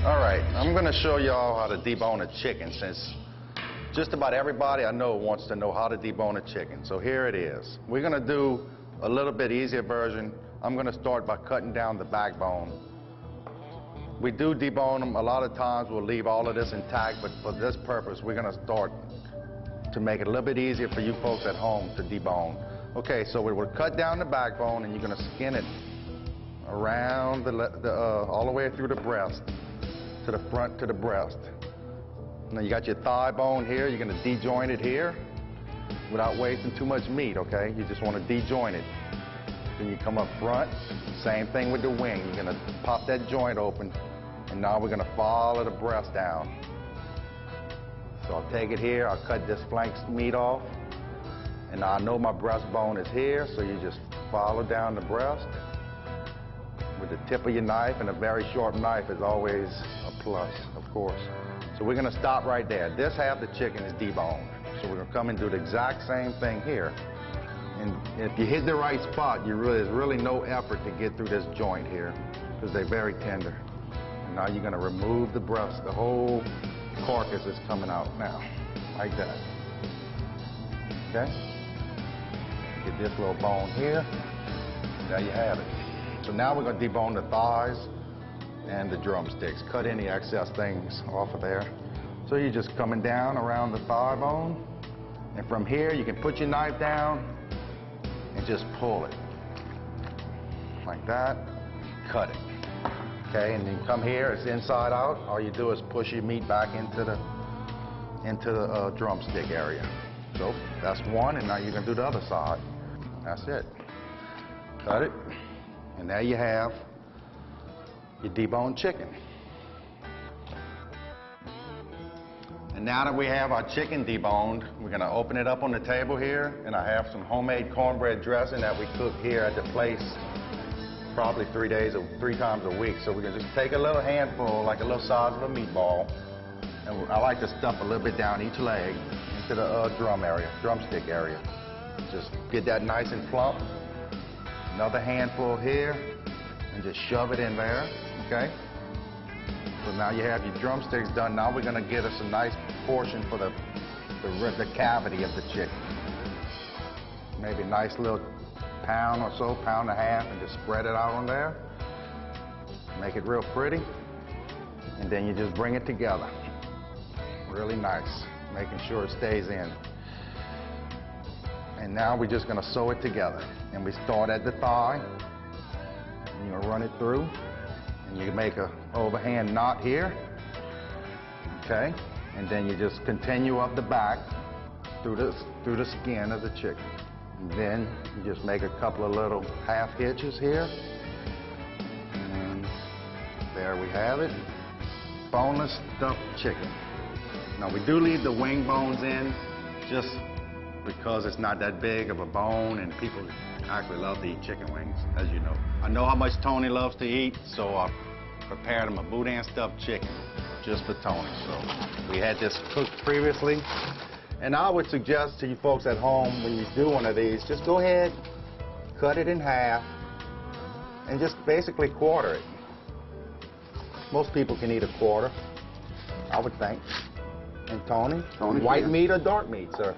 All right, I'm going to show y'all how to debone a chicken, since just about everybody I know wants to know how to debone a chicken. So here it is. We're going to do a little bit easier version. I'm going to start by cutting down the backbone. We do debone them. A lot of times we'll leave all of this intact, but for this purpose, we're going to start to make it a little bit easier for you folks at home to debone. Okay, so we will cut down the backbone, and you're going to skin it around all the way through the breast, to the front to the breast. Now you got your thigh bone here. You're going to de-joint it here without wasting too much meat, okay? You just want to de-joint it. Then you come up front, same thing with the wing. You're going to pop that joint open, and now we're going to follow the breast down. So I'll take it here, I'll cut this flank meat off, and now I know my breastbone is here, so you just follow down the breast with the tip of your knife, and a very sharp knife is always a plus, of course. So we're going to stop right there. This half of the chicken is deboned, so we're going to come and do the exact same thing here. And if you hit the right spot, there's really no effort to get through this joint here, because they're very tender. And now you're going to remove the breast. The whole carcass is coming out now, like that. Okay? Get this little bone here. There you have it. So now we're going to debone the thighs and the drumsticks. Cut any excess things off of there. So you're just coming down around the thigh bone, and from here you can put your knife down and just pull it like that. Cut it. Okay, and then come here, it's inside out. All you do is push your meat back into the drumstick area. So that's one, and now you're gonna do the other side. That's it. Cut it, and there you have your deboned chicken. And now that we have our chicken deboned, we're gonna open it up on the table here, and I have some homemade cornbread dressing that we cook here at the place probably 3 times a week. So we're gonna just take a little handful, like a little size of a meatball, and I like to stuff a little bit down each leg into the drumstick area. Just get that nice and plump. Another handful here, and just shove it in there, okay? So now you have your drumsticks done. Now we're gonna get us a nice portion for the cavity of the chicken. Maybe a nice little pound or so, pound and a half, and just spread it out on there. Make it real pretty, and then you just bring it together. Really nice, making sure it stays in. And now we're just gonna sew it together. And we start at the thigh, and you're gonna run it through, and you make an overhand knot here, okay? And then you just continue up the back through the skin of the chicken. And then you just make a couple of little half hitches here. And there we have it. Boneless stuffed chicken. Now we do leave the wing bones in just because it's not that big of a bone, and people actually love to eat chicken wings, as you know. I know how much Tony loves to eat, so I prepared him a boudin stuffed chicken just for Tony. So we had this cooked previously. And I would suggest to you folks at home, when you do one of these, just go ahead, cut it in half, and just basically quarter it. Most people can eat a quarter, I would think. And Tony white meat or dark meat, sir?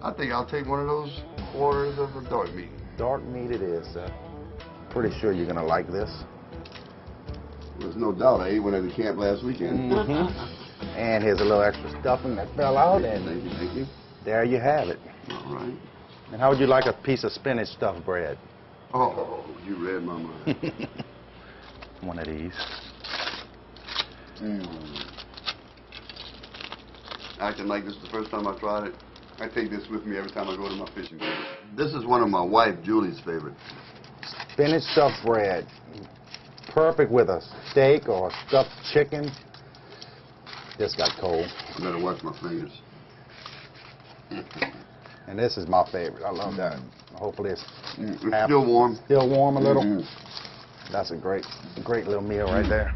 I think I'll take one of those quarters of the dark meat. Dark meat it is, sir. Pretty sure you're gonna like this. There's no doubt. I ate one at the camp last weekend. And here's a little extra stuffing that fell out, and Thank you. there you have it. All right. And how would you like a piece of spinach stuffed bread? Oh, you read my mind. One of these. Acting like this is the first time I tried it. I take this with me every time I go to my fishing game. This is one of my wife, Julie's favorite. Spinach stuffed bread. Perfect with a steak or a stuffed chicken. This got cold. I better watch my fingers. And this is my favorite. I love that. Hopefully it's It's still warm. Still warm a little. That's a great little meal right there.